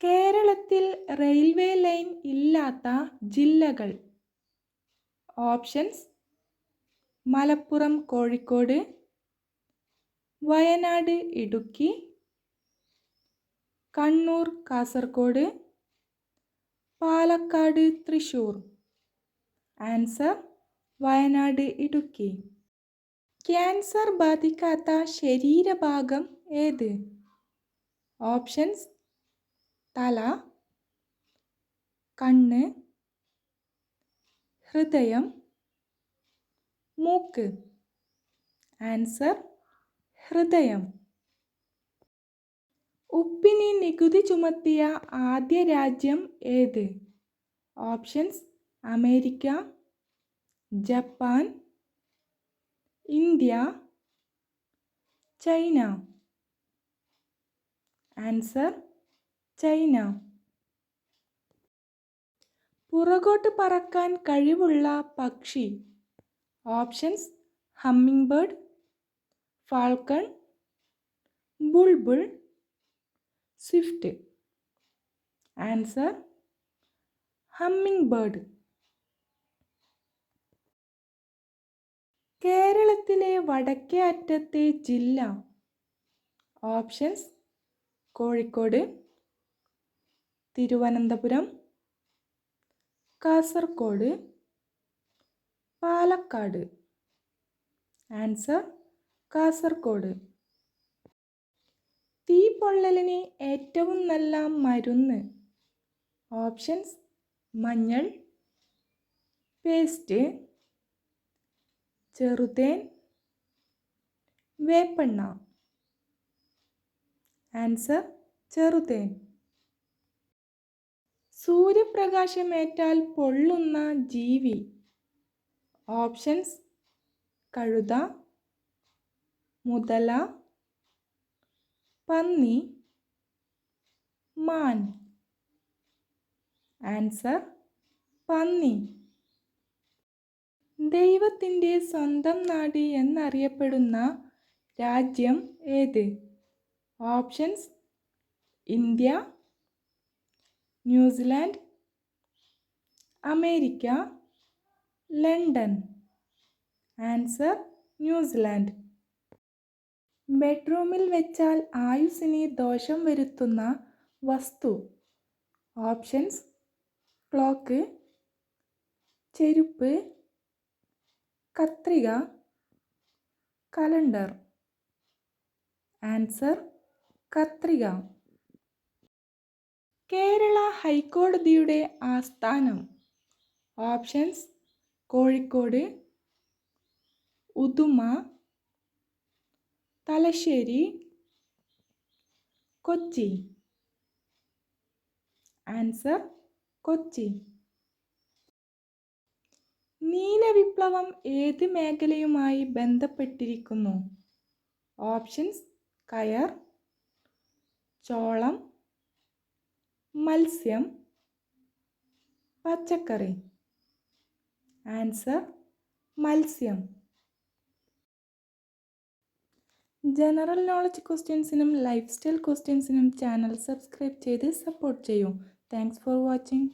കേരളത്തിൽ railway line ഇല്ലാത്ത ജില്ലകൾ. Options: Malappuram Kozhikode, Wayanad Idukki, Kannur Kasaragod, Palakkad Thrissur. Answer: Wayanad Idukki. Cancer ബാധിക്കാത്ത ശരീരഭാഗം ഏത്? ഓപ്ഷൻസ്: തല, കണ്ണ്, ഹൃദയം, മൂക്ക്. ആൻസർ: ഹൃദയം. ഉപ്പിന് നികുതി ചുമത്തിയ ആദ്യ രാജ്യം ഏത്? Options: America, Japan, India, China. Answer: China. പുറകോട്ട് പറക്കാൻ കഴിവുള്ള പക്ഷി. Options: humming bird, falcon, Bulbul, Swift. Answer: humming bird. കേരളത്തിലെ വടക്കേ അറ്റത്തെ ജില്ല. ഓപ്ഷൻസ്: കോഴിക്കോട്, തിരുവനന്തപുരം, കാസർഗോഡ്, പാലക്കാട്. ആൻസർ: കാസർഗോഡ്. തീപ്പൊള്ളലിന് ഏറ്റവും നല്ല മരുന്ന്. ഓപ്ഷൻസ്: മഞ്ഞൾ, പേസ്റ്റ്, ചെറുതേൻ, വേപ്പെണ്ണ. ആൻസർ: ചെറുതേൻ. സൂര്യപ്രകാശമേറ്റാൽ പൊള്ളുന്ന ജീവി. ഓപ്ഷൻസ്: കഴുത, മുതല, പന്നി, മാൻ. ആൻസർ: പന്നി. ദൈവത്തിൻ്റെ സ്വന്തം നാട് എന്നറിയപ്പെടുന്ന രാജ്യം ഏത്? Options: India, New Zealand, America, London. Answer: New Zealand. ബെഡ്റൂമിൽ വെച്ചാൽ ആയുസ്സിന് ദോഷം വരുത്തുന്ന വസ്തു. ഓപ്ഷൻസ്: ക്ലോക്ക്, ചെരുപ്പ്, കത്രിക, കലണ്ടർ. ആൻസർ: കത്രിക. കേരള ഹൈക്കോടതിയുടെ ആസ്ഥാനം. ഓപ്ഷൻസ്: കോഴിക്കോട്, ഉദുമ, തലശ്ശേരി, കൊച്ചി. ആൻസർ: കൊച്ചി. നീല വിപ്ലവം ഏത് മേഖലയുമായി ബന്ധപ്പെട്ടിരിക്കുന്നു? ഓപ്ഷൻസ്: കയർ, ചോളം, മത്സ്യം, പച്ചക്കറി. ആൻസർ: മത്സ്യം. ജനറൽ നോളജ് ക്വസ്റ്റ്യൻസിനും ലൈഫ് സ്റ്റൈൽ ക്വസ്റ്റ്യൻസിനും ചാനൽ സബ്സ്ക്രൈബ് ചെയ്ത് സപ്പോർട്ട് ചെയ്യൂ. Thanks for watching.